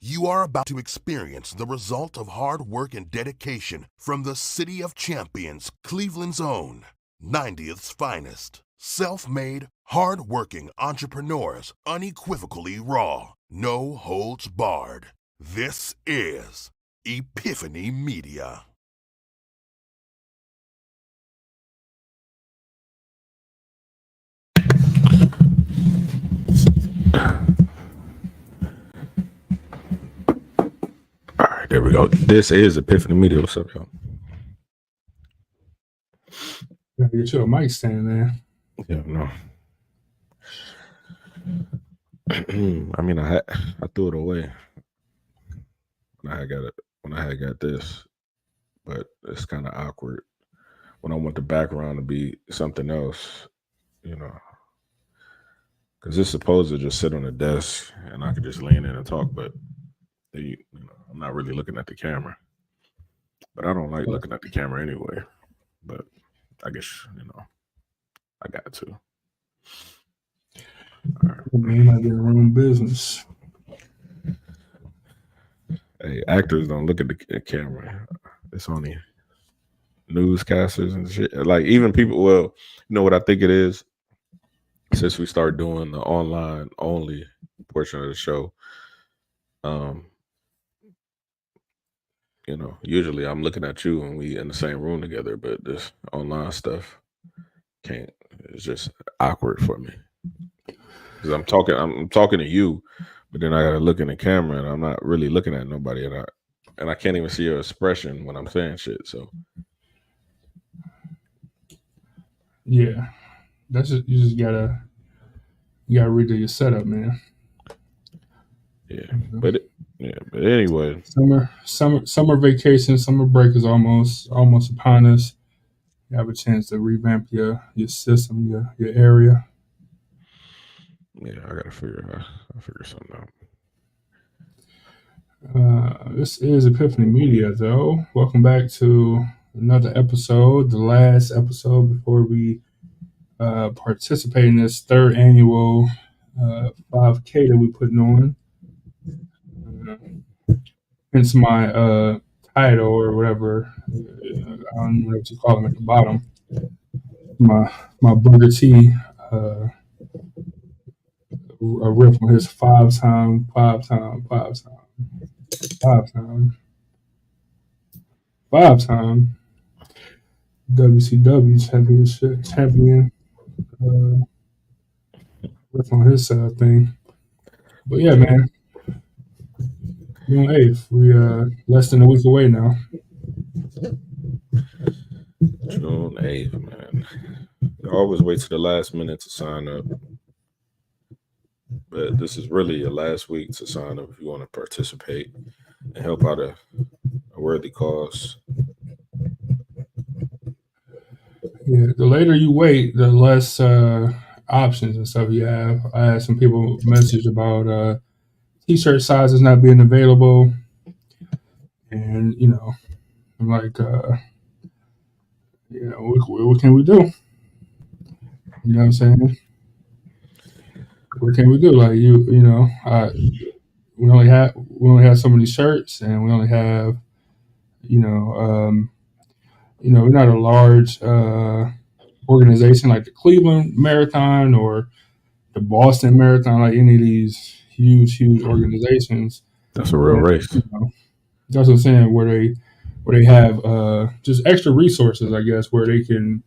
You are about to experience the result of hard work and dedication from the City of Champions, Cleveland's own, 90th's finest. Self-made, hard-working entrepreneurs, unequivocally raw, no holds barred. This is Epiphany Media. All right, there we go. This is Epiphany Media. What's up, y'all? Gotta get you a mic stand, man. Yeah, no. I mean, I threw it away when I had got this, but it's kind of awkward when I want the background to be something else, because it's supposed to just sit on the desk and I could just lean in and talk, but I'm not really looking at the camera. But I don't like looking at the camera anyway. But I guess I got to. All right. You might be in your own business. Hey, actors don't look at the camera. It's only newscasters and shit. Like even people. Well, you know what I think it is. Since we start doing the online only portion of the show, usually I'm looking at you and we in the same room together, but this online stuff can't. It's just awkward for me because I'm talking to you, but then I gotta look in the camera and I'm not really looking at nobody, and I can't even see your expression when I'm saying shit. So yeah, that's just you gotta redo your setup, man. Yeah, but anyway, summer vacation, summer break is almost upon us. You have a chance to revamp your system, your area. Yeah, I gotta figure something out. This is Epiphany Media, though. Welcome back to another episode, the last episode before we participate in this third annual 5K that we're putting on. Hence my title or whatever. I don't know what you call them at the bottom. My Booker T a riff on his five-time WCW champion riff on his thing. But yeah, man. June 8th. We less than a week away now. June 8th, man. I always wait to the last minute to sign up. But this is really your last week to sign up if you want to participate and help out a worthy cause. Yeah, the later you wait, the less options and stuff you have. I had some people message about t-shirt sizes not being available, and I'm like, what can we do? You know what I'm saying? What can we do? Like we only have so many shirts, and we only have, we're not a large organization like the Cleveland Marathon or the Boston Marathon, like any of these huge organizations. That's a real race. That's what I'm saying. Where they have just extra resources, I guess, where they can,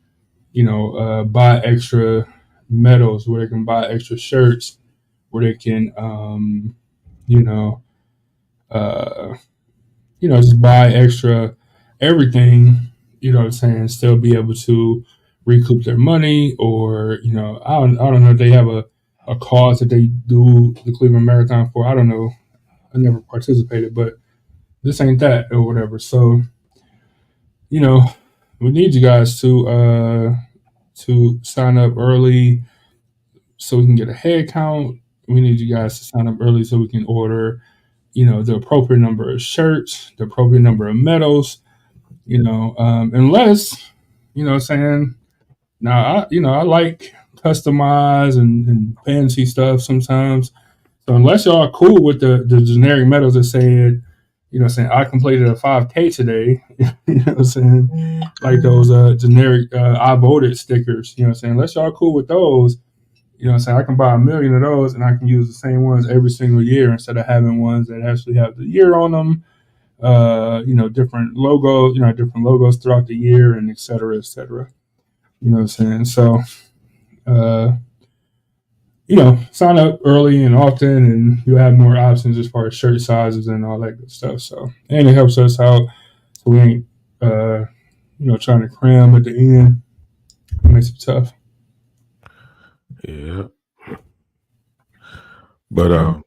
buy extra medals, where they can buy extra shirts, where they can, just buy extra everything. You know what I'm saying? Still be able to recoup their money, or I don't know if they have a cause that they do the Cleveland Marathon for. I don't know. I never participated, but this ain't that or whatever. So, we need you guys to sign up early so we can get a head count. We need you guys to sign up early so we can order, the appropriate number of shirts, the appropriate number of medals, unless, saying, now, I like customize and fancy stuff sometimes. So unless y'all are cool with the generic medals that said, saying I completed a 5K today, saying, like those generic I voted stickers, saying, unless y'all are cool with those, saying, I can buy 1 million of those and I can use the same ones every single year instead of having ones that actually have the year on them, different logos throughout the year, and et cetera, et cetera. You know what I'm saying? So, sign up early and often, and you'll have more options as far as shirt sizes and all that good stuff. So, and it helps us out, so we ain't, trying to cram at the end. It makes it tough. Yeah. But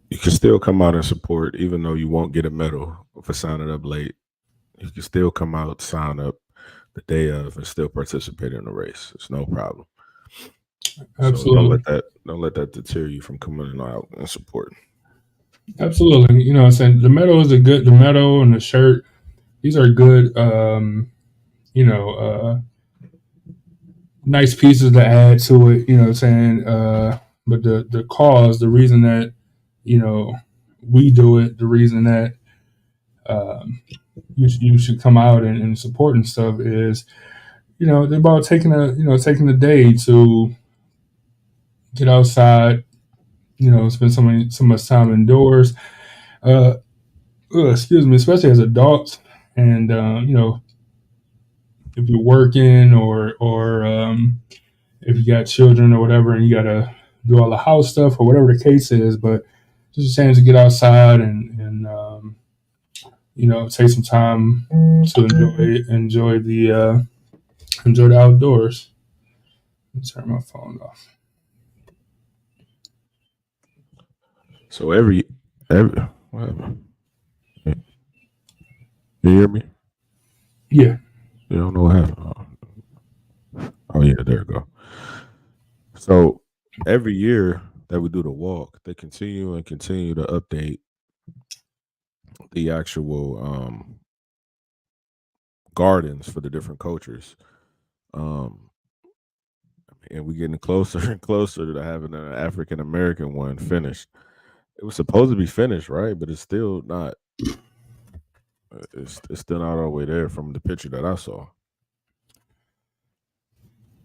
you can still come out and support, even though you won't get a medal for signing up late. You can still come out, sign up the day of, and still participate in the race. It's no problem. Absolutely. So don't let that deter you from coming out and supporting. Absolutely. You know what I'm saying? The medal is the medal and the shirt, these are good, nice pieces to add to it, you know what I'm saying? But the cause, the reason that, we do it, the reason that you should come out and support and stuff is, they're about taking the day to get outside, spend so much time indoors. Excuse me, especially as adults, and if you're working or if you got children or whatever, and you gotta do all the house stuff or whatever the case is, but just a chance to get outside and take some time to enjoy the outdoors. Let me turn my phone off. So every whatever. You hear me? Yeah. You don't know what happened. Oh yeah, there you go. So every year that we do the walk, they continue to update the actual gardens for the different cultures. And we're getting closer and closer to having an African American one finished. It was supposed to be finished, right? But it's still not. It's still not all the way there from the picture that I saw.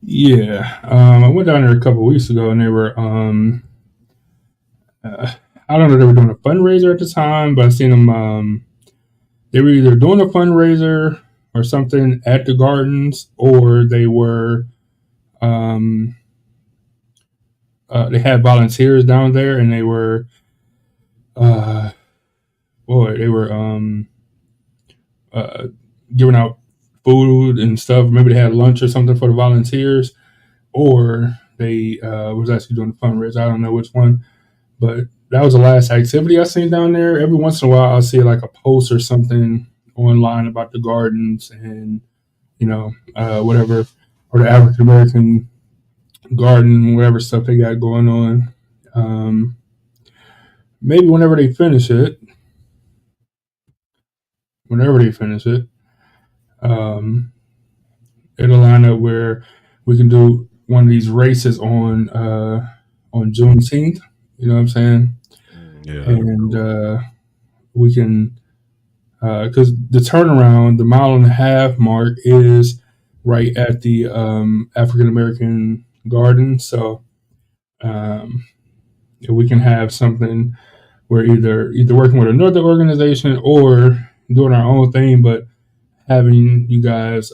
Yeah, I went down there a couple of weeks ago, and they were I don't know, they were doing a fundraiser at the time, but I seen them. They were either doing a fundraiser or something at the gardens, or they were they had volunteers down there, and they were giving out food and stuff. Maybe they had lunch or something for the volunteers, or they was actually doing a fundraiser. I don't know which one, but that was the last activity I seen down there. Every once in a while, I'll see like a post or something online about the gardens and whatever, or the African American garden, whatever stuff they got going on. Maybe whenever they finish it, it'll line up where we can do one of these races on Juneteenth. You know what I'm saying? Yeah. And we can, because the turnaround, the 1.5 mile mark is right at the African American garden. So if we can have something where either working with another organization or doing our own thing, but having you guys,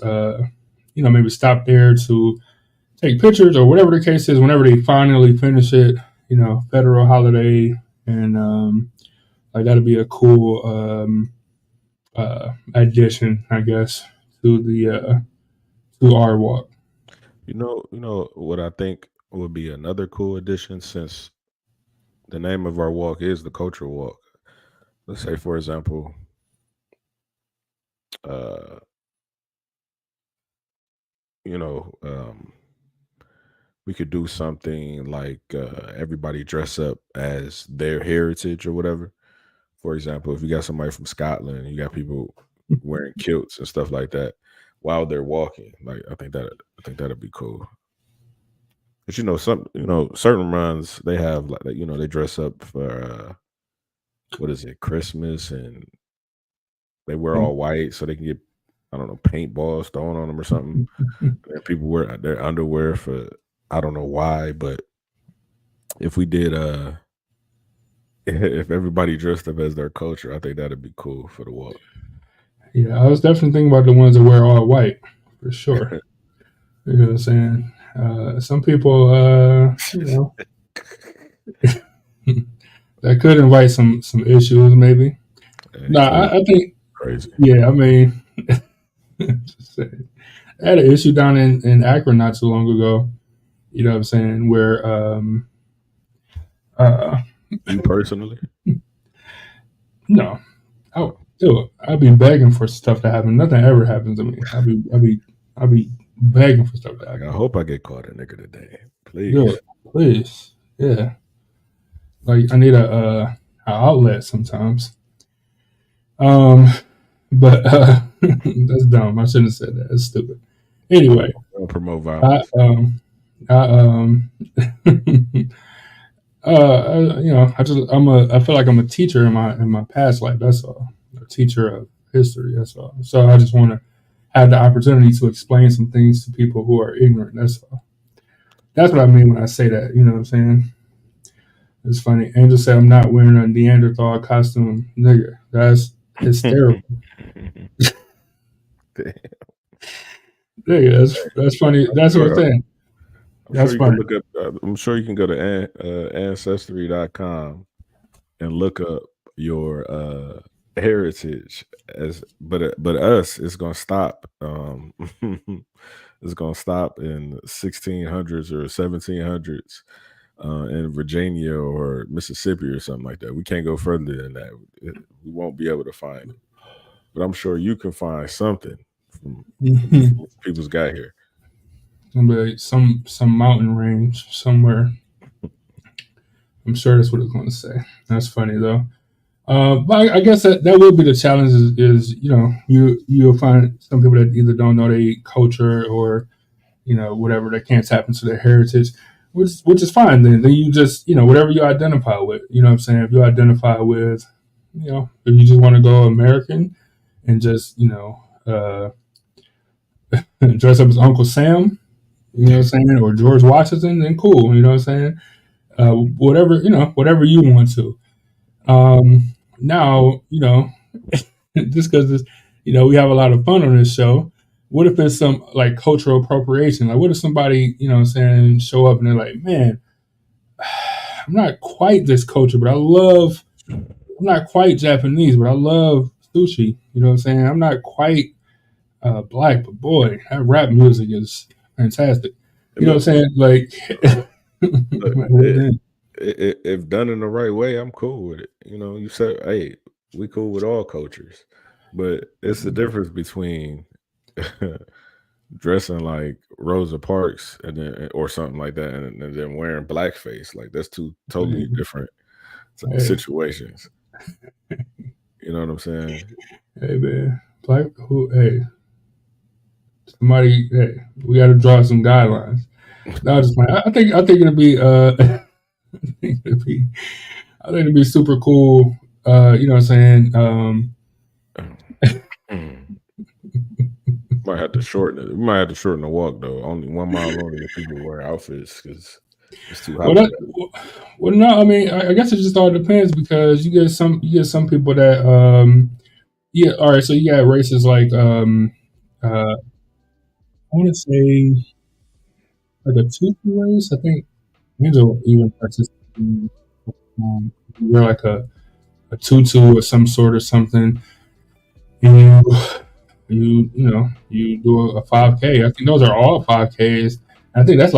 maybe stop there to take pictures or whatever the case is, whenever they finally finish it, federal holiday, and like that'd be a cool addition, I guess, to our walk. You know what I think would be another cool addition, since the name of our walk is the culture walk. Let's say, for example, we could do something like everybody dress up as their heritage or whatever. For example, if you got somebody from Scotland, you got people wearing kilts and stuff like that while they're walking. Like I think that'd be cool. But certain runs they have like they dress up for what is it, Christmas, and they wear all white so they can get, I don't know, paintballs thrown on them or something. And people wear their underwear for, I don't know why, but if we did if everybody dressed up as their culture, I think that'd be cool for the walk. Yeah, I was definitely thinking about the ones that wear all white for sure. You know what I'm saying? Some people, that could invite some issues, maybe. I think crazy. Yeah, I mean, just saying. I had an issue down in Akron not too long ago. You know what I'm saying? Where you personally? No, I'll be begging for stuff to happen. Nothing ever happens to me. I'll be begging for stuff to happen. I hope I get caught a nigga today, please. Yeah, please, yeah. Like I need a outlet sometimes. But that's dumb. I shouldn't have said that. It's stupid. Anyway, don't promote violence. I feel like I'm a teacher in my past life. That's all. A teacher of history. That's all. So I just want to have the opportunity to explain some things to people who are ignorant. That's all. That's what I mean when I say that. You know what I'm saying? It's funny. Angel said I'm not wearing a Neanderthal costume, nigga. That's hysterical. Nigga, that's funny. That's what I'm saying. That's funny. I'm sure you can go to ancestry.com and look up your heritage but us, it's gonna stop. It's gonna stop in 1600s or 1700s in Virginia or Mississippi or something like that. We can't go further than that. We won't be able to find it. But I'm sure you can find something from people's got here. Like some mountain range somewhere. I'm sure that's what it's going to say. That's funny though. But I guess that will be the challenge. Is you'll find some people that either don't know their culture or whatever, they can't tap into their heritage, which is fine. Then you just whatever you identify with. You know what I'm saying? If you identify with if you just want to go American and just dress up as Uncle Sam. You know what I'm saying? Or George Washington, then cool. You know what I'm saying? Whatever you want to. Now, just because we have a lot of fun on this show. What if it's some like cultural appropriation? Like, what if somebody, show up and they're like, man, I'm not quite this culture, but I'm not quite Japanese, but I love sushi. You know what I'm saying? I'm not quite black, but boy, that rap music is fantastic. You know what I'm saying? Like, if done in the right way, I'm cool with it. You said, hey, we cool with all cultures, but it's the difference between dressing like Rosa Parks or something like that, and then wearing blackface. Like, that's two totally different situations. You know what I'm saying? Hey man, somebody, we got to draw some guidelines. No, just I think it'll be I think it'll be super cool. You know what I'm saying? Might have to shorten it. We might have to shorten the walk though. Only 1 mile only if people wear outfits because it's too hot. Well, no, I mean, I guess it just all depends because you get some people that all right. So you got races like I want to say like a Tutu race. I think Angel even participated. Wear like a tutu or some sort or something. You do a 5K. I think those are all 5Ks. I think that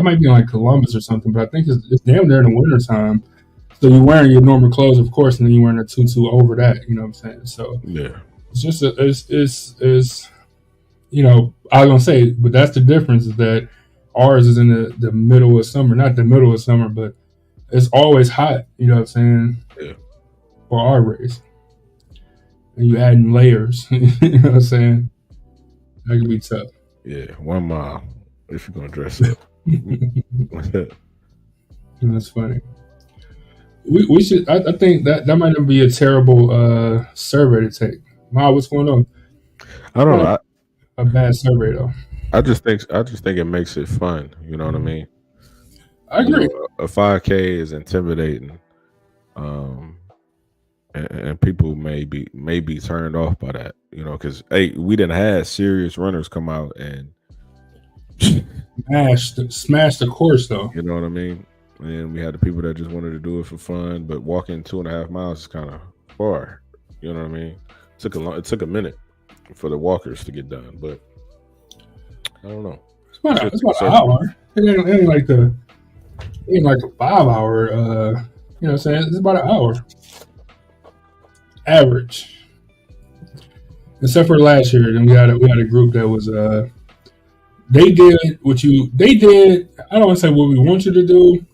might be in like Columbus or something, but I think it's damn near in the wintertime. So you're wearing your normal clothes, of course, and then you're wearing a tutu over that. You know what I'm saying? So yeah, it's just it's I was gonna say, but that's the difference is that ours is in the middle of summer, not the middle of summer, but it's always hot. You know what I'm saying? Yeah. For our race. And you adding layers. You know what I'm saying? That could be tough. Yeah, 1 mile if you're gonna dress up. That's funny. We should. I think that might not be a terrible survey to take. Ma, what's going on? I don't know. Not a bad survey though. I just think it makes it fun. You know what I mean? I agree. A 5K is intimidating, and people may be turned off by that. You know, because we didn't have serious runners come out and smash the course though. You know what I mean? And we had the people that just wanted to do it for fun, but walking 2.5 miles is kind of far. You know what I mean? It took a minute for the walkers to get done, but I don't know. It's about an hour. It ain't like a 5 hour. You know what I'm saying? It's about an hour average. Except for last year, then we had a group that was they did what they did. I don't want to say what we want you to do.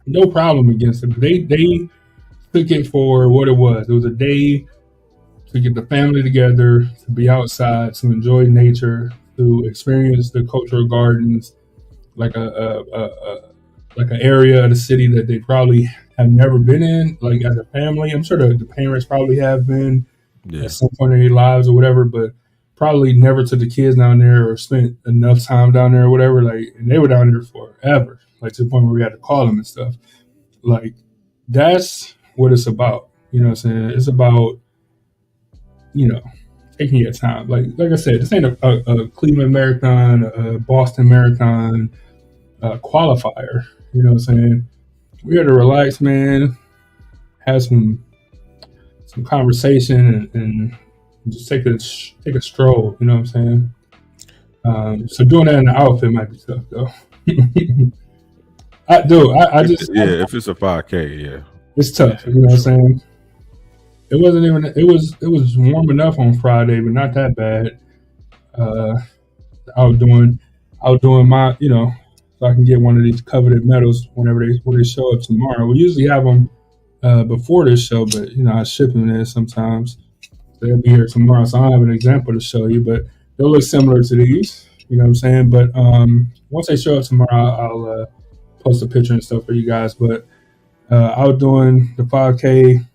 No problem against it. But they took it for what it was. It was a day to get the family together, to be outside, to enjoy nature, to experience the cultural gardens, like like an area of the city that they probably have never been in, like as a family. I'm sure the parents probably have been at some point in their lives or whatever, but probably never took the kids down there or spent enough time down there or whatever. Like, and they were down there forever, like to the point where we had to call them and stuff. Like, that's what it's about. You know what I'm saying? It's about, taking your time. Like I said, this ain't a Cleveland Marathon, a Boston Marathon qualifier. You know what I'm saying? We had to relax, man, have some conversation and just take a stroll. You know what I'm saying? So doing that in the outfit might be tough though. If it's a 5K, yeah, it's tough. You know what I'm saying? It wasn't even. It was warm enough on Friday, but not that bad. I was doing my, so I can get one of these coveted medals whenever they show up tomorrow. We usually have them before this show, but I ship them in sometimes. So they'll be here tomorrow, so I don't have an example to show you, but they'll look similar to these. You know what I'm saying? But once they show up tomorrow, I'll post a picture and stuff for you guys. But I was doing the 5K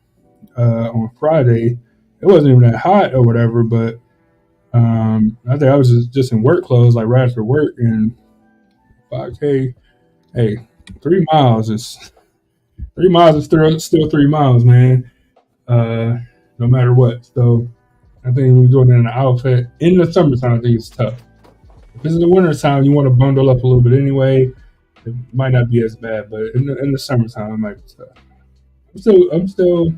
on Friday. It wasn't even that hot or whatever, but I think I was just in work clothes, like right after work, and 5K. Hey, 3 miles is 3 miles is still 3 miles, man. No matter what. So I think we're doing it in an outfit in the summertime. I think it's tough. If it's in the wintertime, you want to bundle up a little bit anyway. It might not be as bad, but in the summertime, it might be tough. I'm still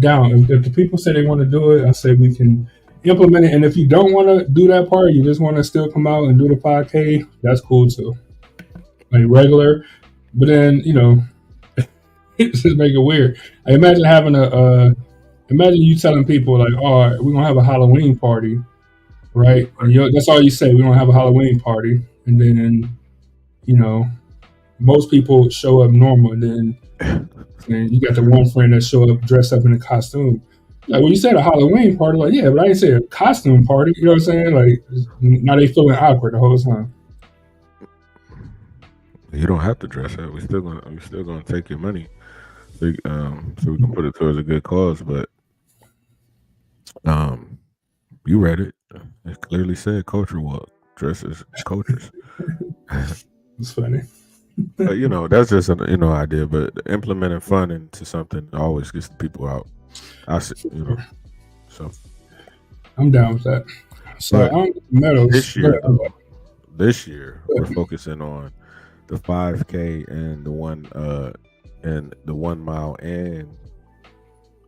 down. If the people say they want to do it, I say we can implement it. And if you don't want to do that part, you just want to still come out and do the 5K, that's cool too. Like regular. But then, it just make it weird. I imagine having imagine you telling people like, all right, we're going to have a Halloween party, right? And that's all you say. We're going to have a Halloween party. And then, most people show up normal. And then you got the one friend that show up dressed up in a costume. Like, when you said a Halloween party, like, yeah, but I didn't say a costume party. You know what I'm saying? Like, now they feeling awkward the whole time. You don't have to dress up. We're still gonna take your money, so we can put it towards a good cause. But you read it. It clearly said culture walk, dresses, cultures. It's funny. But, that's just an idea. But implementing fun into something always gets the people out. So I'm down with that. So I'm medals. This year we're focusing on the 5K and the 1 mile and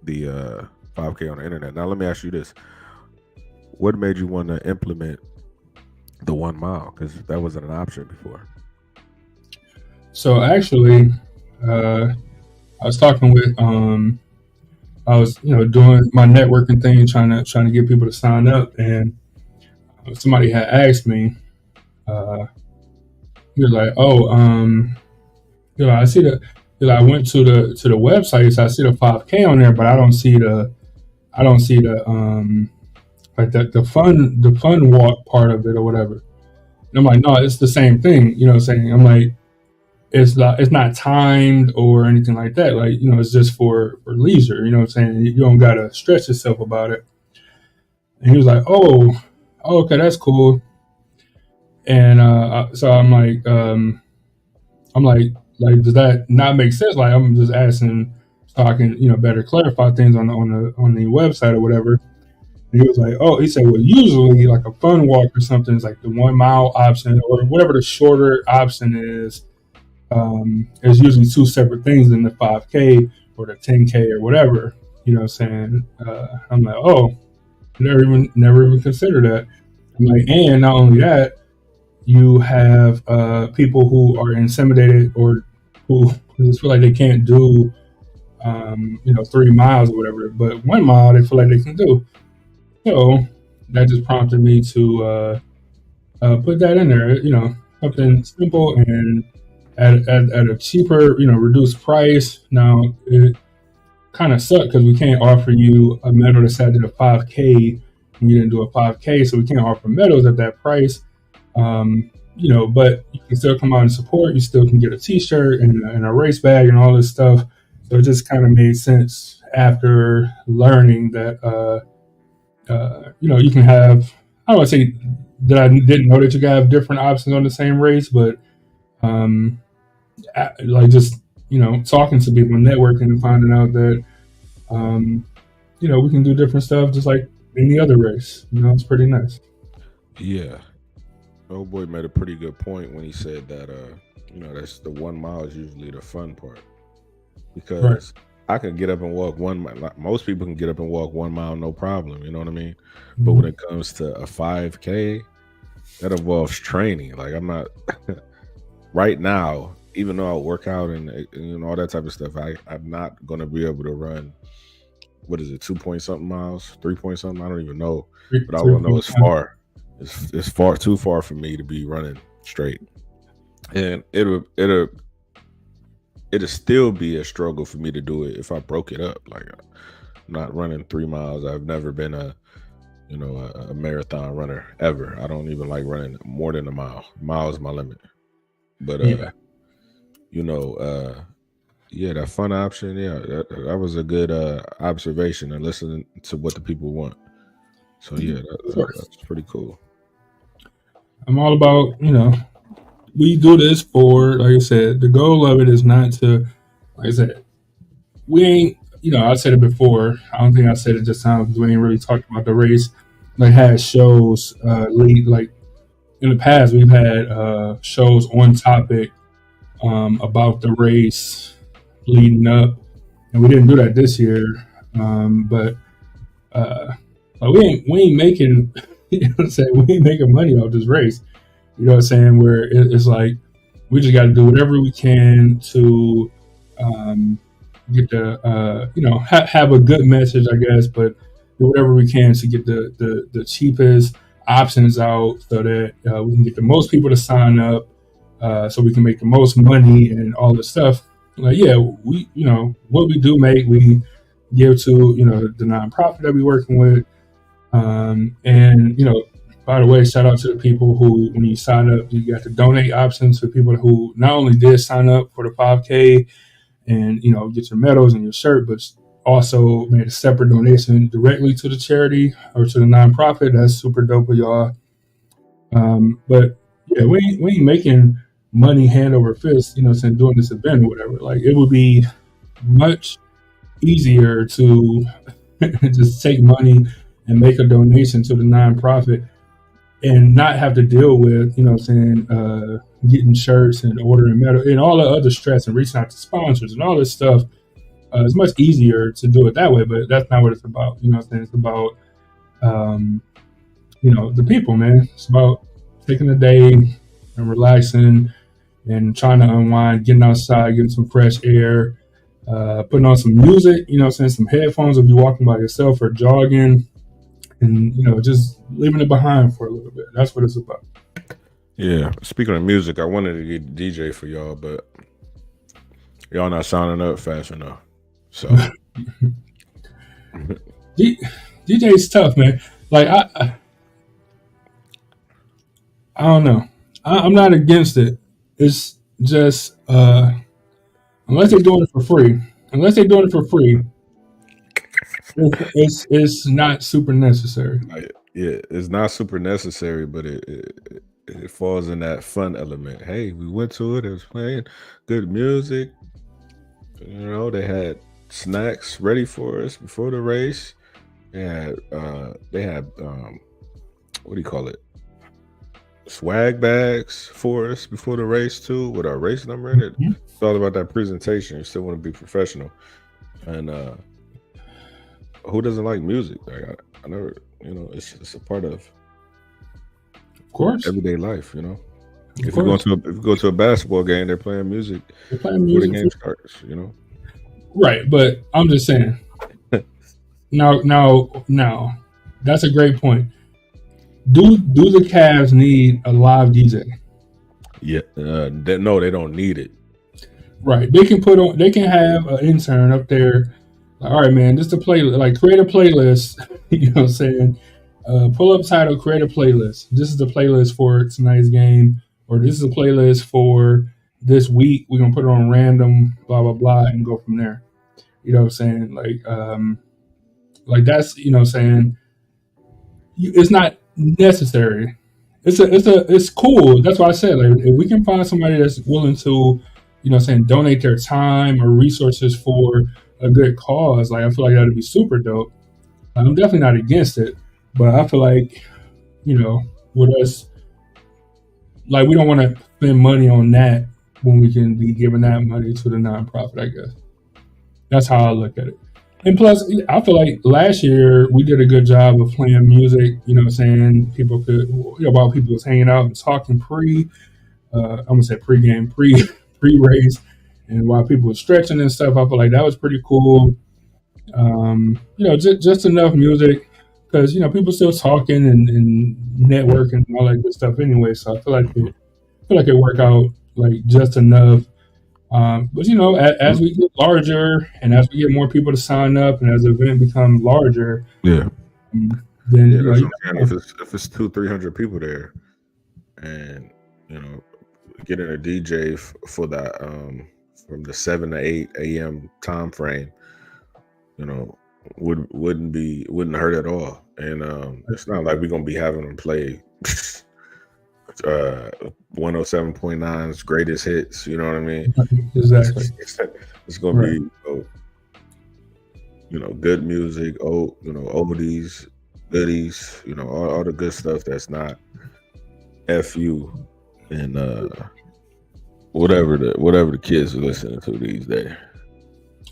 the 5K on the internet. Now let me ask you this: what made you want to implement the 1 mile? Because that wasn't an option before. So actually, I was talking with I was doing my networking thing, trying to get people to sign up, and somebody had asked me. He was like, "Oh, I see the." I went to the website, so I see the 5K on there, but I don't see the like the fun walk part of it or whatever. And I'm like, no, it's the same thing. You know what I'm saying? I'm like, it's not timed or anything like that. Like, you know, it's just for leisure. You know what I'm saying? You don't gotta stress yourself about it. And he was like, oh, okay, that's cool. And so I'm like, does that not make sense? Like, I'm just asking so I can, you know, better clarify things on the website or whatever. And he was like, oh, he said, well, usually like a fun walk or something is like the 1 mile option or whatever the shorter option is. There's usually two separate things in the 5K or the 10K or whatever. You know what I'm saying? I'm like, oh, never even considered that. I'm like, and not only that, you have people who are intimidated or who just feel like they can't do, 3 miles or whatever, but 1 mile they feel like they can do. So that just prompted me to put that in there. You know, something simple and at a cheaper, you know, reduced price. Now it kind of sucked because we can't offer you a medal that's at the 5K when you didn't do a 5K, so we can't offer medals at that price. But you can still come out and support. You still can get a T-shirt and a race bag and all this stuff. So it just kind of made sense after learning that, you can have. I don't want to say that I didn't know that you could have different options on the same race, but like just talking to people, networking, and finding out that we can do different stuff just like any other race. It's pretty nice. Yeah. Old boy made a pretty good point when he said that that's the 1 mile is usually the fun part, because right. I can get up and walk 1 mile. Like most people can get up and walk 1 mile no problem. You know what I mean? Mm-hmm. But when it comes to a 5K, that involves training. Like I'm not right now, even though I work out and all that type of stuff, I'm not going to be able to run. What is it? 2 point something miles, 3 point something? I don't even know, but I don't know it's far. It's far too far for me to be running straight, and it'll still be a struggle for me to do it if I broke it up. Like I'm not running 3 miles. I've never been a marathon runner ever. I don't even like running more than a mile. Mile is my limit. But that fun option. Yeah, that was a good observation and listening to what the people want. So yeah, that's pretty cool. I'm all about, we do this for, like I said, the goal of it is not to, like I said, we ain't, I said it before. I don't think I said it just now because we ain't really talked about the race. Like had shows like in the past we've had shows on topic about the race leading up, and we didn't do that this year. But we ain't making. You know what I'm saying? We ain't making money off this race. You know what I'm saying? Where it's like we just got to do whatever we can to get the have a good message, I guess, but do whatever we can to get the cheapest options out so that we can get the most people to sign up, so we can make the most money and all this stuff. Like, yeah, we what we do make, we give to the nonprofit that we're working with. And by the way, shout out to the people who, when you sign up, you got the donate options for people who not only did sign up for the 5K and get your medals and your shirt, but also made a separate donation directly to the charity or to the nonprofit. That's super dope of y'all. But yeah, we ain't making money hand over fist, since doing this event or whatever. Like it would be much easier to just take money and make a donation to the nonprofit and not have to deal with, getting shirts and ordering metal and all the other stress and reaching out to sponsors and all this stuff. It's much easier to do it that way, but that's not what it's about. It's about, the people, man. It's about taking a day and relaxing and trying to unwind, getting outside, getting some fresh air, putting on some music, some headphones if you're walking by yourself or jogging. And just leaving it behind for a little bit. That's what it's about. Yeah. Speaking of music, I wanted to get DJ for y'all, but y'all not signing up fast enough. So DJ's tough, man. Like I don't know. I'm not against it. It's just unless they're doing it for free. Unless they're doing it for free, it's not super necessary. Yeah, it's not super necessary, but it falls in that fun element. Hey, we went to it. It was playing good music. You know, they had snacks ready for us before the race. They had what do you call it? Swag bags for us before the race too, with our race number in it. Mhm. It's all about that presentation. You still want to be professional, and who doesn't like music? Like I never, it's a part of Of course, everyday life. You know, of if you course, go to a basketball game, they're playing music they're playing before the music, game starts. You know, right? But I'm just saying. Now, that's a great point. Do the Cavs need a live DJ? yeah. No, they don't need it. Right. They can have an intern up there. Like, all right, man, just a playlist. Like, create a playlist. You know what I'm saying? Pull up title, create a playlist. This is the playlist for tonight's game, or this is a playlist for this week. We're gonna put it on random, blah blah blah, and go from there. You know what I'm saying? Like that's what I'm saying. It's not necessary. It's cool. That's why I said, like, if we can find somebody that's willing to, donate their time or resources for a good cause, like, I feel like that'd be super dope. I'm definitely not against it, but I feel like, with us, like, we don't want to spend money on that when we can be giving that money to the nonprofit. I guess that's how I look at it. And plus, I feel like last year we did a good job of playing music. You know what I'm saying? People could, while people was hanging out and talking I'm gonna say pre-game, pre-race, and while people were stretching and stuff, I feel like that was pretty cool. Just enough music because people still talking and networking and all that good stuff anyway. So I feel like it worked out like just enough. But as we get larger and as we get more people to sign up and as the event becomes larger, Yeah. then Yeah, that's what I'm saying. If it's 200-300 people there, and getting a DJ for that from the 7 to 8 a.m. time frame, wouldn't hurt at all. And it's not like we're gonna be having them play 107.9's greatest hits. You know what I mean? Exactly. It's gonna be good music, oldies, goodies, all the good stuff that's not FU and whatever the kids are listening to these days.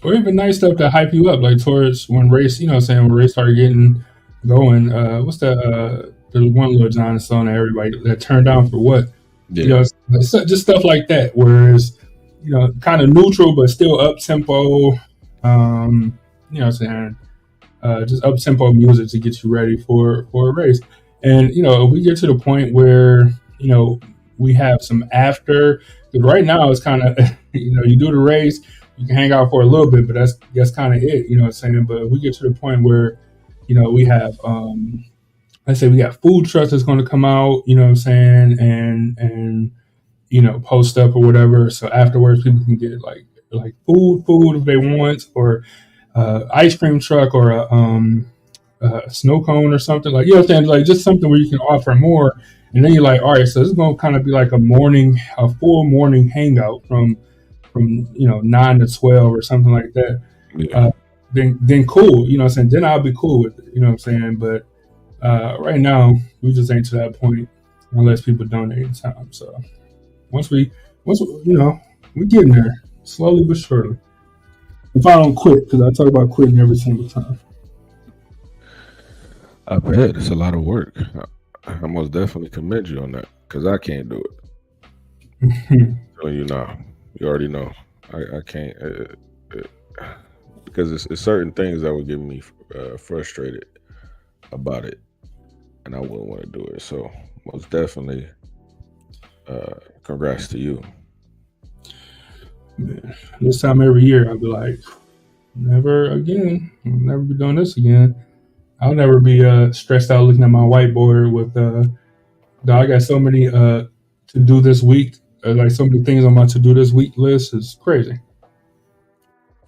Or even nice stuff to hype you up, like towards when race, when race started getting going. What's the one Lil Jon song that everybody that turned down for what? Yeah. Just stuff like that. Whereas, kind of neutral but still up tempo. Just up tempo music to get you ready for a race. And if we get to the point where we have some after, because right now it's kind of you do the race, you can hang out for a little bit, but that's kind of it. You know what I'm saying? But if we get to the point where we have let's say we got food trucks that's going to come out, you know what I'm saying, and post up or whatever. So afterwards, people can get like food if they want, or ice cream truck, or a snow cone or something, like, what I'm saying, like just something where you can offer more. And then you're like, all right, so this is going to kind of be like a full morning hangout from 9 to 12 or something like that. Yeah. Then cool, you know what I'm saying? Then I'll be cool with it, you know what I'm saying? But right now, we just ain't to that point unless people donate time. So once we getting there slowly but surely. If I don't quit, because I talk about quitting every single time. I bet it's a lot of work. I most definitely commend you on that because I can't do it. So you already know I can't because it's certain things that would get me frustrated about it, and I wouldn't want to do it. So most definitely, congrats to you. Man, this time every year I'll be like, never again. I'll never be doing this again. I'll never be stressed out looking at my whiteboard with I got so many to do this week. Like some of the things I'm about to do this week list is crazy.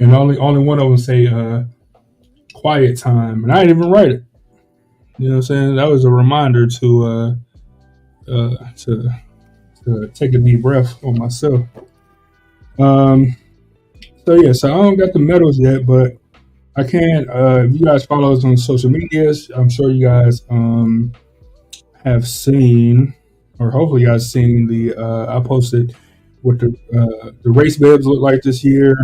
And only one of them say quiet time, and I didn't even write it. You know what I'm saying? That was a reminder to take a deep breath on myself. So yeah, so I don't got the medals yet, but I can. If you guys follow us on social medias, I'm sure you guys have seen, or hopefully you guys seen the. I posted what the race bibs look like this year.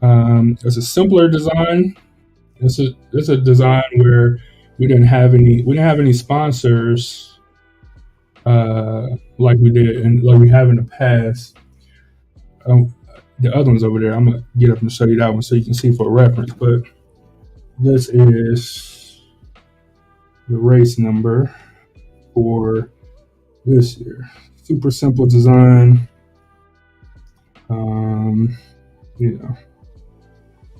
It's a simpler design. It's a design where we didn't have any sponsors like we did and like we have in the past. The other one's over there. I'm gonna get up and show you that one so you can see for a reference. But this is the race number for this year. Super simple design. You know,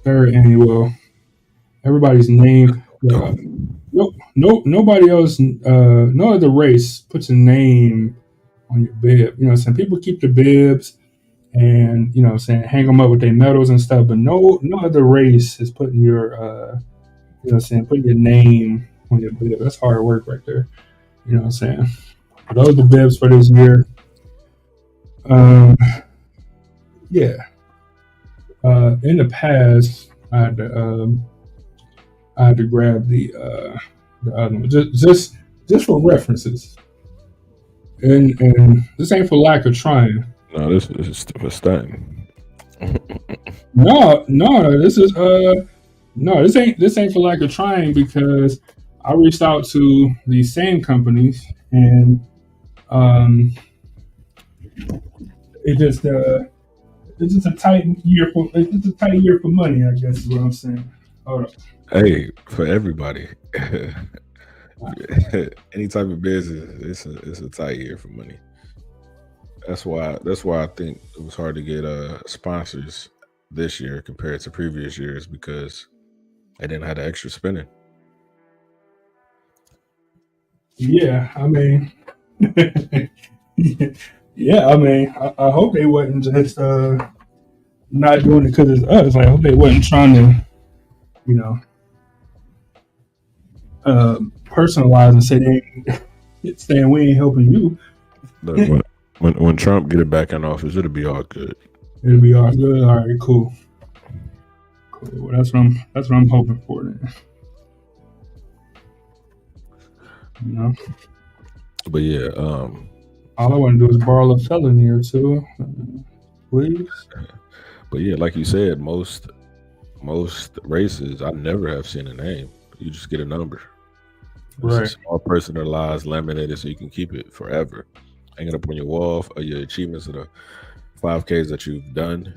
third annual. Everybody's name. Nobody else. No other race puts a name on your bib. You know what I'm saying? People keep the bibs and you know what I'm saying, hang them up with their medals and stuff, but no other race is putting your you know what I'm saying, putting your name on your bib. That's hard work right there. You know what I'm saying? But those are the bibs for this year. Yeah. In the past, I had to grab the other one just for references, and this ain't for lack of trying. No, this is for stunting. No, this is no, this ain't for lack of trying, because I reached out to these same companies and it's just a tight year for money, I guess is what I'm saying. Hold on. Hey, for everybody. Any type of business, it's a tight year for money. That's why I think it was hard to get sponsors this year compared to previous years, because they didn't have the extra spending. Yeah, I mean, yeah, I mean, I hope they wasn't just not doing it because it's us. Like, I hope they wasn't trying to, you know, personalize and say saying we ain't helping you. Look, when Trump get it back in office, it'll be all good. It'll be all good. All right, cool. Well, that's what I'm hoping for then. You know. But yeah, all I want to do is borrow a felony or two, please. But yeah, like you said, most races I never have seen a name. You just get a number. Right. It's all personalized, laminated, so you can keep it forever. Hang it up on your wall or your achievements of the 5Ks that you've done.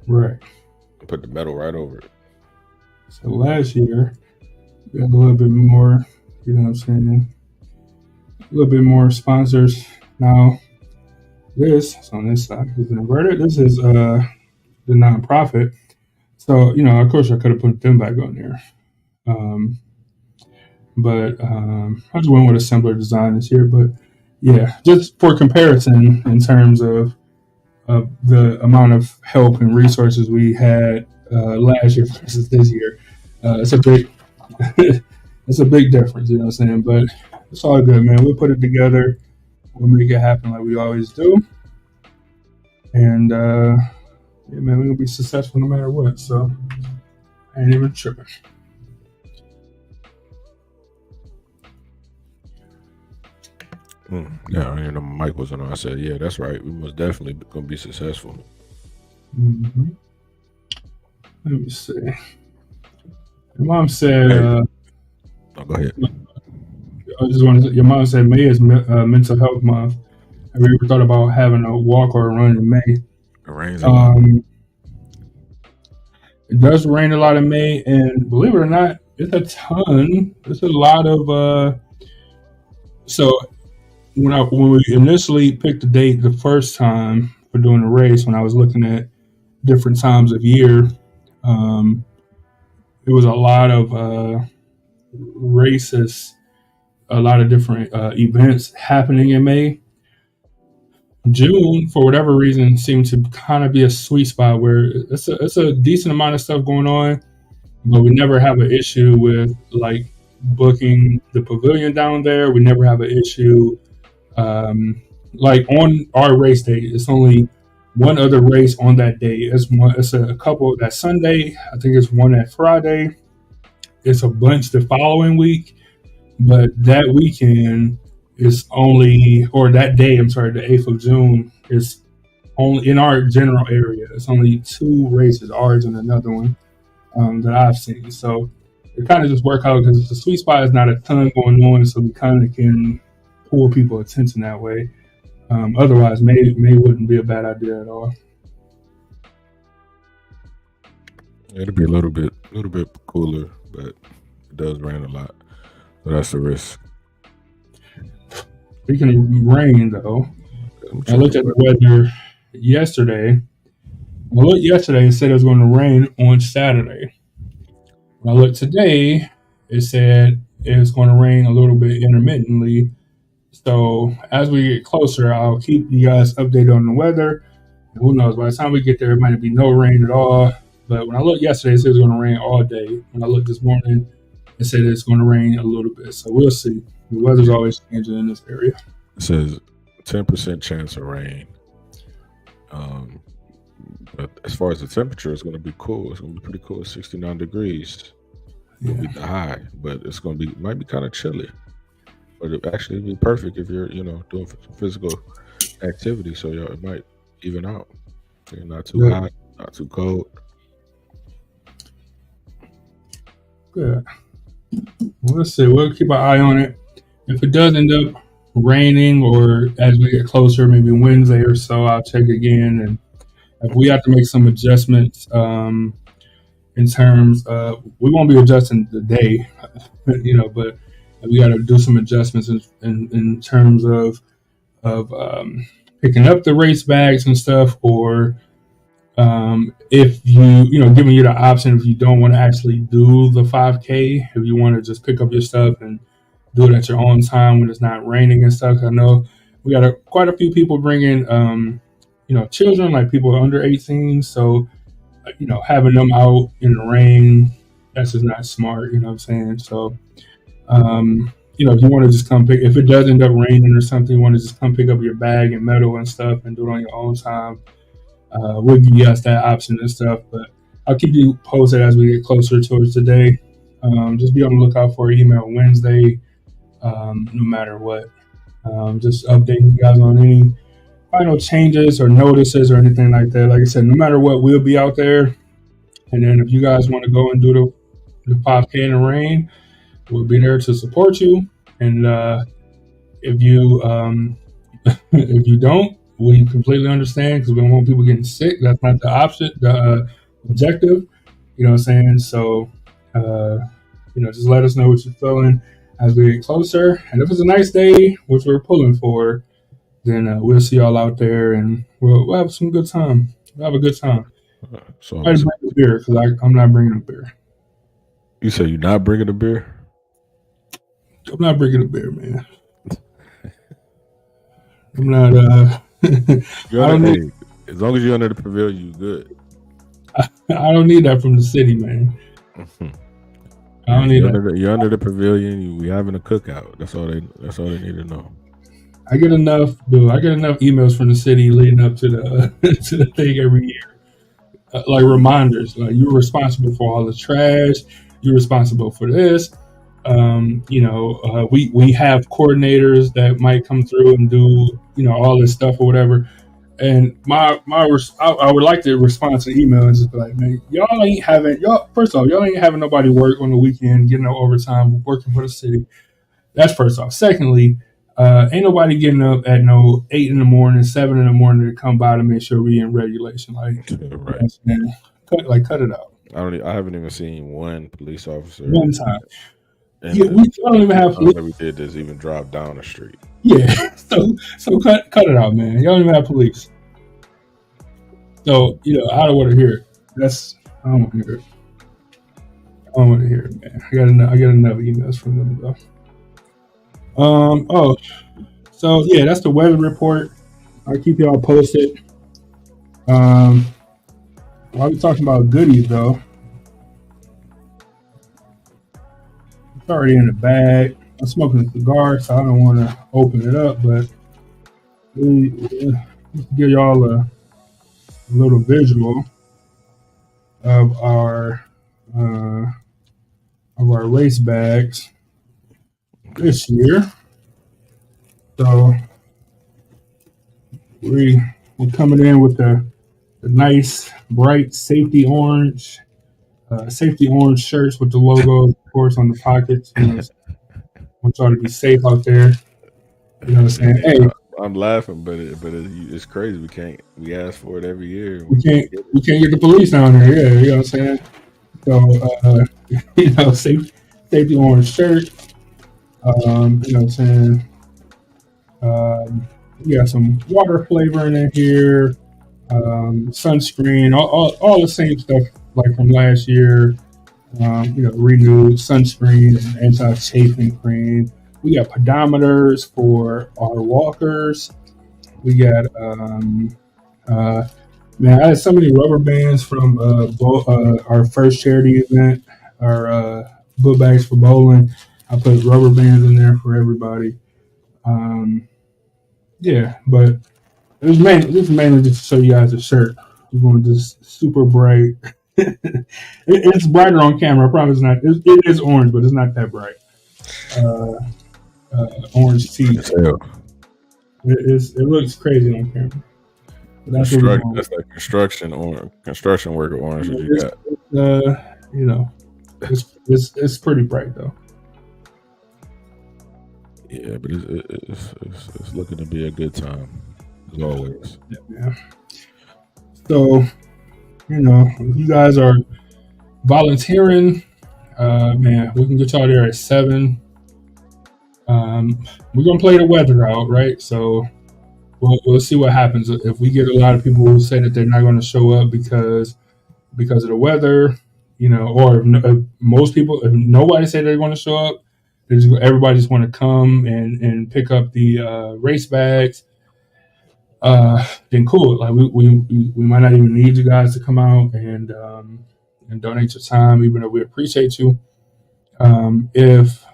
Right. And put the medal right over it. So last year, we had a little bit more, you know what I'm saying? A little bit more sponsors. Now, this is on this side. This is inverted. This is the nonprofit. So, you know, of course, I could have put them back on there. But I just went with a simpler design this year. But yeah, just for comparison in terms of the amount of help and resources we had last year versus this year, it's a big it's a big difference, you know what I'm saying? But it's all good, man. We'll put it together. We'll make it happen like we always do. And yeah, man, we're gonna be successful no matter what. So I ain't even tripping. Yeah, I didn't know Mike was on. I said, yeah, that's right. We most definitely gonna be successful. Mm-hmm. Let me see. Your mom said. Hey. Go ahead. I just want to. Your mom said May is Mental Health Month. Have you ever thought about having a walk or a run in May? It rains a lot. It does rain a lot in May, and believe it or not, it's a ton. It's a lot of. So when we initially picked the date the first time for doing the race, when I was looking at different times of year, it was a lot of racist a lot of different events happening in May. June, for whatever reason, seemed to kind of be a sweet spot where it's a decent amount of stuff going on, but we never have an issue with like booking the pavilion down there. We never have an issue like on our race day. It's only one other race on that day. It's a couple that Sunday. I think it's one that Friday. It's a bunch the following week, but that weekend is only, or that day, I'm sorry, the 8th of June is only in our general area. It's only 2 races, ours and another one that I've seen. So it kind of just work out because the sweet spot is not a ton going on, so we kind of can pull people attention that way. Otherwise, May wouldn't be a bad idea at all. It'll be a little bit cooler, but it does rain a lot, so that's the risk. Speaking of rain, though, I looked at the weather yesterday. It said it was going to rain on Saturday. When I looked today, it said it's going to rain a little bit intermittently. So as we get closer, I'll keep you guys updated on the weather. And who knows, by the time we get there, it might be no rain at all. But when I looked yesterday, it said it was going to rain all day. When I looked this morning, it said it's going to rain a little bit. So we'll see. The weather's always changing in this area. It says 10% chance of rain. But as far as the temperature, it's going to be cool. It's going to be pretty cool. 69 degrees. It'll be the high, but it's going to be, might be kind of chilly. But it actually be perfect if you're, doing physical activity. So it might even out. So you're not too hot, not too cold. Good. Well, let's see. We'll keep an eye on it. If it does end up raining, or as we get closer, maybe Wednesday or so, I'll check again. And if we have to make some adjustments in terms of, we won't be adjusting the day, but we got to do some adjustments in terms of picking up the race bags and stuff, or if giving you the option if you don't want to actually do the 5K, if you want to just pick up your stuff and do it at your own time when it's not raining and stuff. I know we got quite a few people bringing, children, like people under 18. So, having them out in the rain, that's just not smart. You know what I'm saying? So, if you want to just come if it does end up raining or something, you want to just come pick up your bag and medal and stuff and do it on your own time. We'll give you guys that option and stuff, but I'll keep you posted as we get closer towards the day. Just be on the lookout for email Wednesday, no matter what. Just updating you guys on any final changes or notices or anything like that. Like I said, no matter what, we'll be out there. And then if you guys want to go and do the 5K in the rain, we'll be there to support you. And if you don't, we completely understand, because we don't want people getting sick. That's not the option, the objective. You know what I'm saying? So, just let us know what you're feeling as we get closer. And if it's a nice day, which we're pulling for, then we'll see y'all out there, and we'll have some good time. We'll have a good time. So I just bring a beer, because I'm not bringing a beer. You say you're not bringing a beer? I'm not bringing a beer, man. I'm not. As long as you're under the pavilion, you good. I don't need that from the city, man. I don't need that. You're under the pavilion. We having a cookout. That's all they need to know. I get enough emails from the city leading up to the thing every year, like reminders. Like, you're responsible for all the trash. You're responsible for this. We have coordinators that might come through and do, all this stuff or whatever. And I would like to respond to the email and just be like, man, first off, y'all ain't having nobody work on the weekend, getting no overtime, working for the city. That's first off. Secondly, ain't nobody getting up at 8 in the morning, 7 in the morning to come by to make sure we in regulation. Like, right. Cut it out. I haven't even seen one police officer one time. Yeah, we don't even have police. We did this even drive down the street. Yeah, so cut it out, man. Y'all don't even have police. So I don't want to hear it. I don't want to hear it. I don't want to hear it, man. I got enough emails from them though. Oh, so yeah, that's the weather report. I'll keep y'all posted. Um, while we talking about goodies though, it's already in the bag. I'm smoking a cigar, so I don't want to open it up, but just to give y'all a little visual of uh, our race bags this year. So we're coming in with the nice bright safety orange shirts with the logo, of course, on the pockets. You know, I want y'all to be safe out there. You know what I'm saying? Yeah, Hey, I'm laughing, but it's crazy. We ask for it every year. And we can't can't get it. we can't get the police down there. Yeah, you know what I'm saying? So you know, safety orange shirt. You know what I'm saying? We got some water flavoring in here, sunscreen, all the same stuff like from last year. You know, renewed sunscreen and anti-chafing cream. We got pedometers for our walkers. We got uh, man, I had so many rubber bands from our first charity event, our book bags for bowling. I put rubber bands in there for everybody. Um, yeah, but this is mainly just to show you guys a shirt. We're going just super bright. It's brighter on camera. I promise not. It is orange, but it's not that bright. Uh, Orange tee. As hell. It looks crazy on camera. But that's what we're going with. That's like construction worker orange that you It's, got. you know, it's pretty bright though. Yeah, but it's looking to be a good time as always. Yeah. So, you know, if you guys are volunteering, man, we can get y'all there at 7. We're gonna play the weather out, right? So we'll see what happens if we get a lot of people who say that they're not going to show up because of the weather, you know, or if most people, if nobody say they're going to show up, everybody just want to come and pick up the race bags. Then cool. Like we might not even need you guys to come out and donate your time, even though we appreciate you. If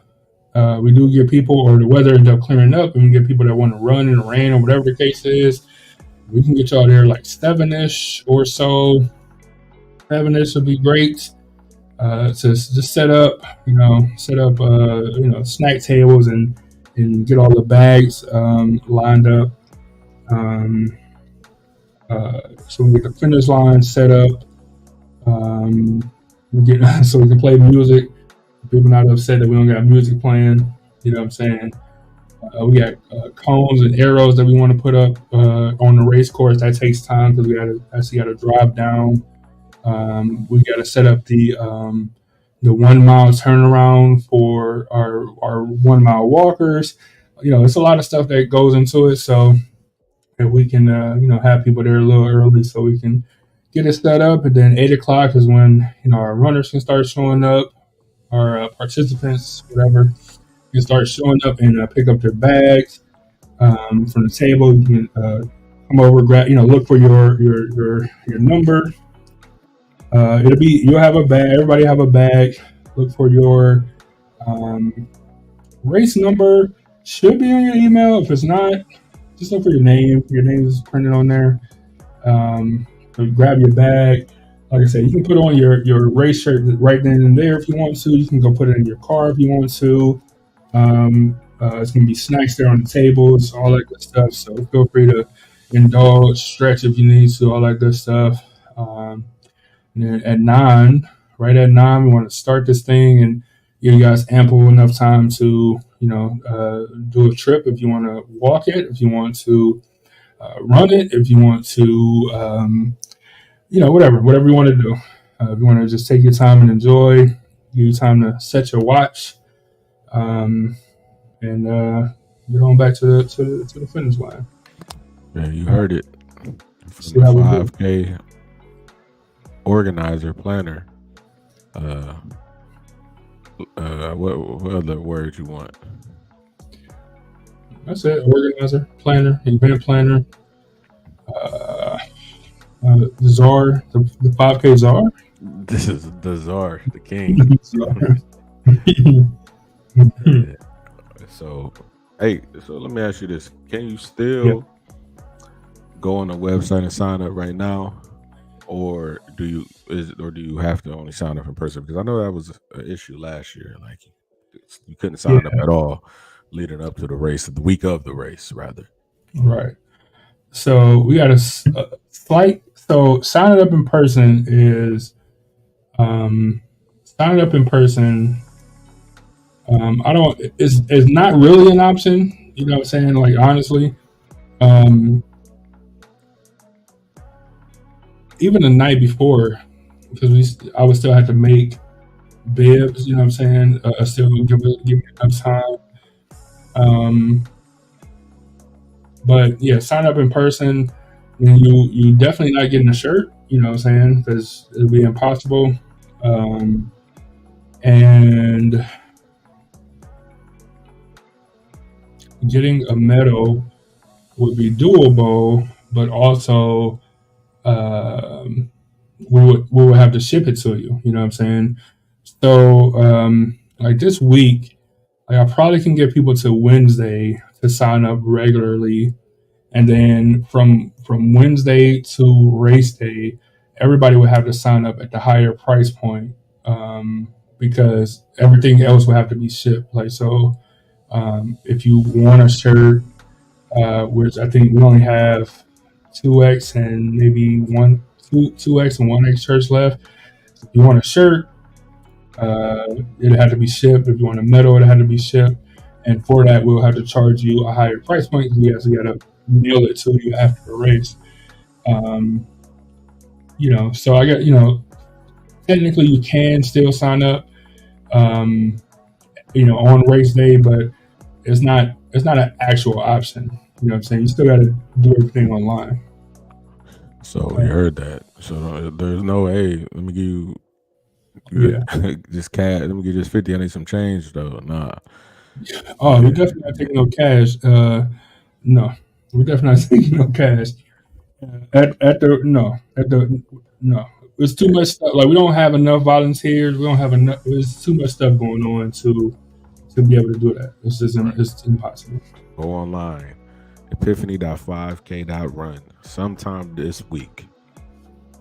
we do get people, or the weather ends up clearing up, and we get people that want to run in the rain or whatever the case is, we can get y'all there like 7-ish or so. 7-ish would be great. To just set up, you know, snack tables and get all the bags lined up. So we get the finish line set up. So we can play music. People not upset that we don't got music playing. You know what I'm saying? We got cones and arrows that we want to put up on the race course. That takes time because we got to drive down. We got to set up the 1 mile turnaround for our 1 mile walkers. You know, it's a lot of stuff that goes into it. So if we can, you know, have people there a little early so we can get it set up, and then 8 o'clock is when, you know, our runners can start showing up, our participants, whatever, can start showing up and pick up their bags from the table. You can come over, grab, you know, look for your number. You'll have a bag. Everybody have a bag. Look for your race number. Should be on your email. If it's not, just look for your name. Your name is printed on there. So grab your bag. Like I said, you can put on your race shirt right then and there if you want to. You can go put it in your car if you want to. It's going to be snacks there on the tables, all that good stuff. So feel free to indulge, stretch if you need to, all that good stuff. And then at 9, right at 9, we want to start this thing and give you guys ample enough time to, you know, do a trip if you want to walk it, if you want to run it, if you want to, you know, whatever you want to do. If you want to just take your time and enjoy, give you time to set your watch, and get on back to the finish line. Yeah, you heard it See from how the we do. 5K organizer planner. What other words you want? That's it. Organizer, planner, event planner, uh, the czar, the 5K czar. This is the czar, the king. Yeah. So, hey, so let me ask you this: can you still go on the website and sign up right now, or do you have to only sign up in person? Because I know that was an issue last year. Like you couldn't sign up at all leading up to the race, the week of the race, rather. Right. So we got a slight. So signing up in person is signing up in person. I don't. It's not really an option. You know what I'm saying? Like honestly, even the night before, because I would still have to make bibs. You know what I'm saying? I still give me enough time. But yeah, sign up in person, and you definitely not getting a shirt. You know what I'm saying? Because it'll be impossible. And getting a medal would be doable, but also we would have to ship it to you. You know what I'm saying? So like this week, like I probably can get people to Wednesday to sign up regularly, and then from Wednesday to race day, everybody would have to sign up at the higher price point because everything else would have to be shipped. Like so, if you want a shirt, which I think we only have 2X and maybe 2X and 1X shirts left. If you want a shirt, it'll have to be shipped. If you want a medal, it'll have to be shipped. And for that, we'll have to charge you a higher price point because we actually got to mail it to you after the race. You know, so I got, you know, technically you can still sign up, you know, on race day, but it's not an actual option. You know what I'm saying? You still got to do everything online. So you heard that. So there's no, hey, let me give you just cash. Let me give you just 50. I need some change though. Nah. Oh, we're definitely not taking no cash. No, we're definitely not taking no cash. No. It's too much stuff. Like we don't have enough volunteers. We don't have enough. There's too much stuff going on to be able to do that. It's just it's impossible. Go online, epiphany.5k.run sometime this week,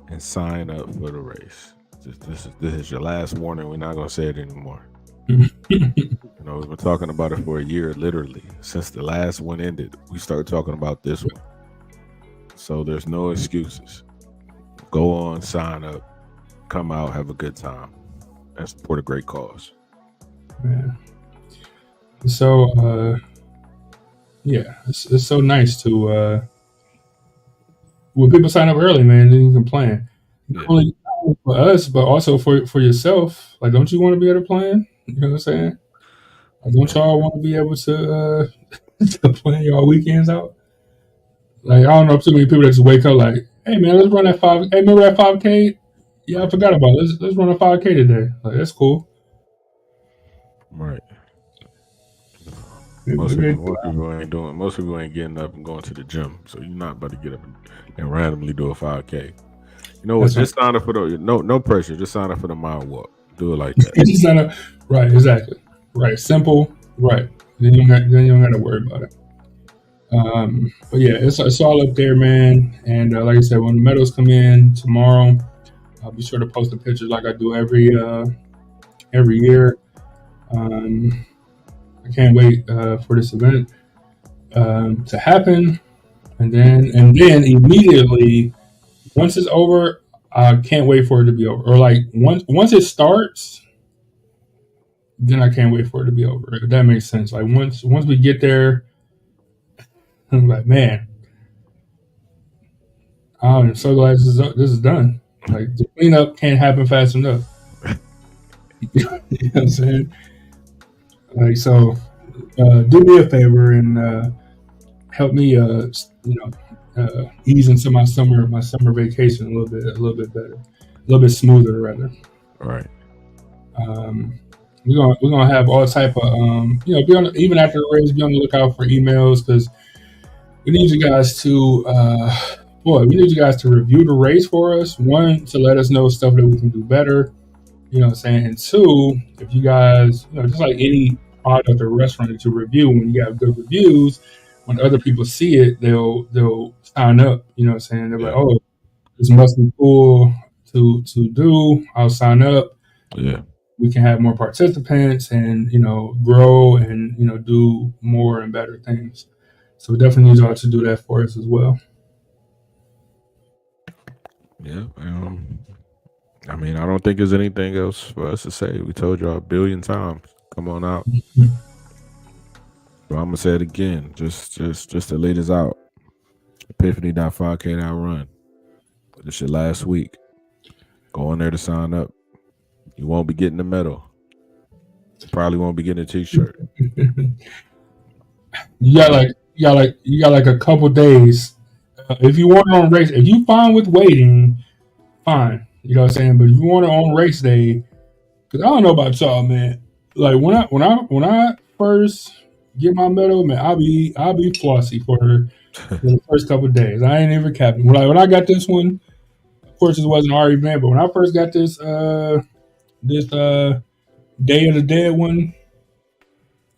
and sign up for the race. This is your last warning. We're not gonna say it anymore. You know, we've been talking about it for a year, literally since the last one ended. We started talking about this one, so there's no excuses. Go on, sign up, come out, have a good time, and support a great cause. Yeah. So, yeah, it's so nice to when people sign up early, man. Then you can plan. Not only for us, but also for yourself. Like, don't you want to be able to plan? You know what I'm saying? Like, don't y'all want to be able to to plan y'all weekends out? Like, I don't know too many people that just wake up like, hey man, let's run that 5. Hey, remember that 5K? Yeah, I forgot about it. Let's run a 5K today. Like, that's cool. Right. Most people ain't getting up and going to the gym, so you're not about to get up and randomly do a 5K. You know what? Just sign up for the no pressure. Just sign up for the mile walk. Do it like that. Just sign up. Right, exactly. Right, simple. Right. Then you don't got to worry about it. But yeah, it's all up there, man. And like I said, when the medals come in tomorrow, I'll be sure to post the pictures like I do every year. I can't wait for this event to happen, and then immediately once it's over, I can't wait for it to be over. Or like once it starts, then I can't wait for it to be over. If that makes sense. Like once we get there, I'm like, man, I'm so glad this is done. Like the cleanup can't happen fast enough. You know what I'm saying? Like so, do me a favor and help me, ease into my summer vacation a little bit better, a little bit smoother rather. All right. we're gonna have all type of be on even after the race, be on the lookout for emails because we need you guys to we need you guys to review the race for us. One, to let us know stuff that we can do better. You know what I'm saying? And two, if you guys, just like any product or restaurant that you review, when you have good reviews, when other people see it, they'll sign up. You know what I'm saying? They're like, oh, this must be cool to do. I'll sign up. Yeah. We can have more participants and, grow and, do more and better things. So we definitely need y'all to do that for us as well. Yeah. I mean, I don't think there's anything else for us to say. We told y'all a billion times. Come on out. So I'm gonna say it again, just to lay this out. Epiphany.5K run. This shit last week. Go in there to sign up. You won't be getting the medal. You probably won't be getting a t-shirt. You got like a couple days. If you want it on race, if you fine with waiting, fine. You know what I'm saying? But if you want it on race day, because I don't know about y'all, man. Like when I first get my medal, man, I'll be flossy for the first couple of days. I ain't even capping. When I got this one, of course it wasn't our event, but when I first got this Day of the Dead one,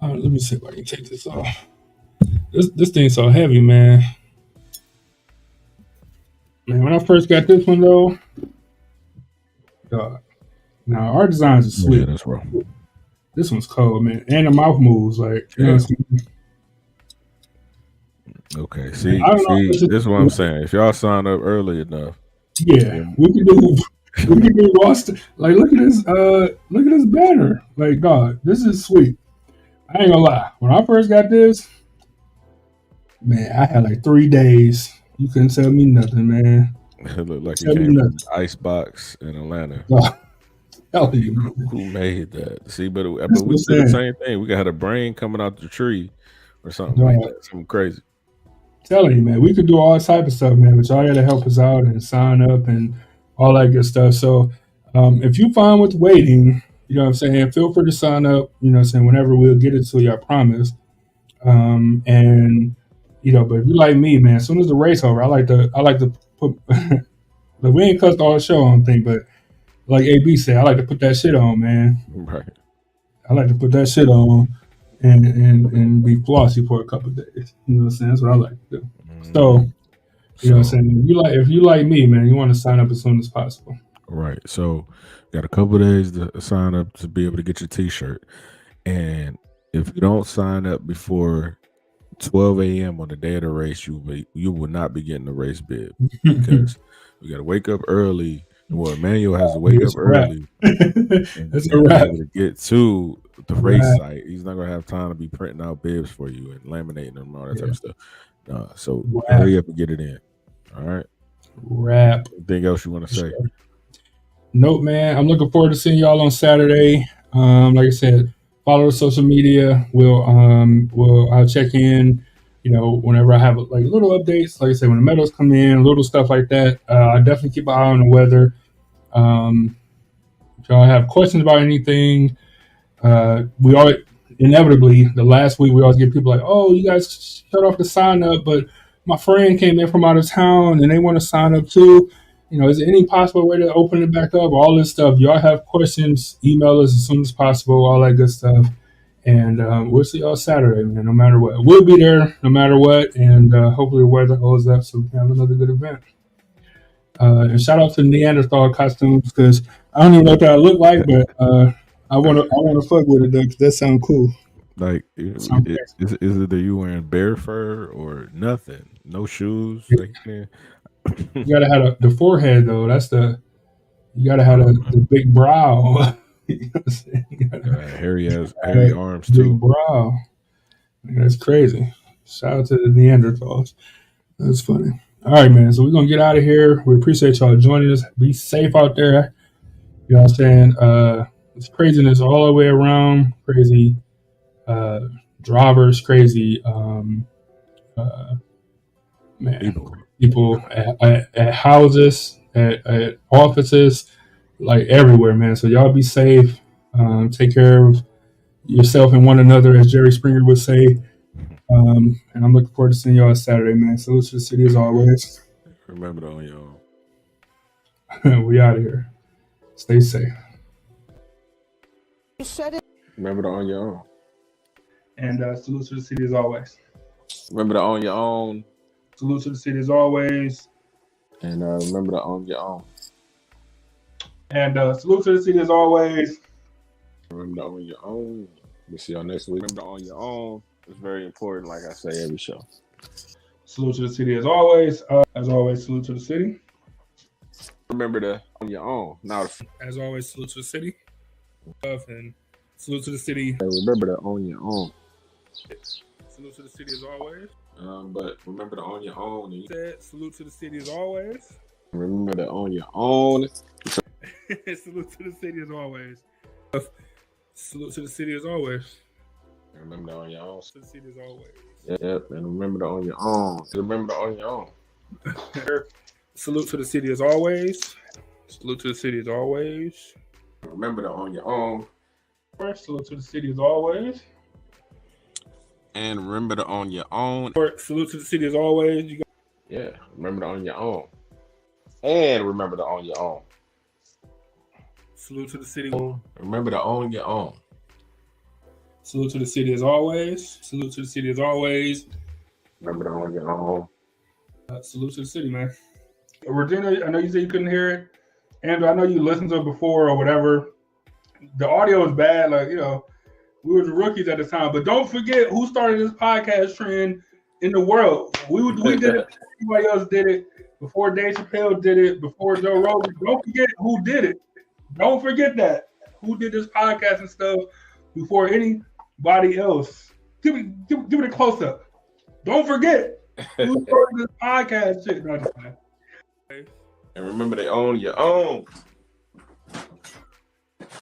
let me see if I can take this off. This thing's so heavy, man. Man, when I first got this one though, now our designs are sweet. Yeah, that's right. This one's cold, man, and the mouth moves like. You know what I'm saying? Okay, see, this is what I'm saying. If y'all sign up early enough, we can do Boston. Like, look at this banner. Like, God, this is sweet. I ain't gonna lie. When I first got this, man, I had like 3 days. You couldn't tell me nothing, man. It looked like you came from Icebox in Atlanta. Tell you, who made that? See, but we did the same thing. We got a brain coming out the tree or something like that. Something crazy. Telling you, man, we could do all type of stuff, man. But y'all got to help us out and sign up and all that good stuff. So if you fine with waiting, you know what I'm saying, feel free to sign up. You know what I'm saying, whenever we'll get it to you, I promise. And but if you like me, man, as soon as the race over, I like to put. Like, we ain't cussed all the show on thing, but like AB said, I like to put that shit on, man. Right. I like to put that shit on and be flossy for a couple of days. You know what I'm saying? That's what I like to do. So, you know what I'm saying? If you like me, man, you want to sign up as soon as possible. Right. So, got a couple of days to sign up to be able to get your t-shirt. And if you don't sign up before 12 a.m. on the day of the race, you will not be getting the race bib because we got to wake up early. Well, Emmanuel has to wake up early. That's a wrap. To get to the race site. He's not gonna have time to be printing out bibs for you and laminating them and all that type of stuff. So hurry up and get it in. All right. Wrap. Anything else you want to say? Nope, man. I'm looking forward to seeing y'all on Saturday. Like I said, follow the social media. I'll check in. Whenever I have like little updates, like I said, when the medals come in, little stuff like that. I definitely keep an eye on the weather. If y'all have questions about anything, we always inevitably the last week we always get people like, "Oh, you guys shut off the sign up," but my friend came in from out of town and they want to sign up too. Is there any possible way to open it back up? All this stuff. Y'all have questions? Email us as soon as possible. All that good stuff. And we'll see y'all Saturday, man, no matter what. We'll be there no matter what. And hopefully the weather holds up so we can have another good event. And shout out to Neanderthal costumes because I don't even know what that look like, but I want to fuck with it, though, because that sounds cool. Like, is it that you wearing bear fur or nothing? No shoes? Like, you got to have the forehead, though. You got to have the big brow. You know what I'm saying? Hairy arms too. Big brow. That's crazy. Shout out to the Neanderthals. That's funny. All right, man. So we're gonna get out of here. We appreciate y'all joining us. Be safe out there. You know what I'm saying? It's craziness all the way around. Crazy drivers. Crazy people at houses, at offices. Like everywhere, man. So y'all be safe. Take care of yourself and one another, as Jerry Springer would say. And I'm looking forward to seeing y'all Saturday, man. Salute to the city as always. Remember to own your own. We out of here. Stay safe. Remember to own your own. And salute to the city as always. Remember to own your own. Salute to the city as always. And remember to own your own. And salute to the city as always. Remember to own your own. We'll see y'all next week. Remember to own your own. It's very important, like I say every show. Salute to the city as always. Salute to the city. Remember to own your own. Now, as always, salute to the city. And salute to the city. Remember to own your own. Salute to the city as always. But remember to own your own. Salute to the city as always. Remember to own your own. Salute to the city as always. Salute to the city as always. Remember to own your own. To the city as always. Yep, and remember to own your own. Remember to own your own. Salute to the city as always. Salute to the city as always. Remember to own your own. Salute to the city as always. And remember to own your own. Salute to the city as always. Yeah, remember to own your own. And remember to own your own. Salute to the city. Remember to own your own. Salute to the city as always. Salute to the city as always. Remember to own your own. Salute to the city, man. Regina, I know you said you couldn't hear it. And I know you listened to it before or whatever. The audio is bad. Like, we were the rookies at the time. But don't forget who started this podcast trend in the world. We did it. Everybody else did it. Before Dave Chappelle did it. Before Joe Rogan. Don't forget who did it. Don't forget that. Who did this podcast and stuff before anybody else. Give it a close-up. Don't forget who started this podcast shit. No, and remember to own your own.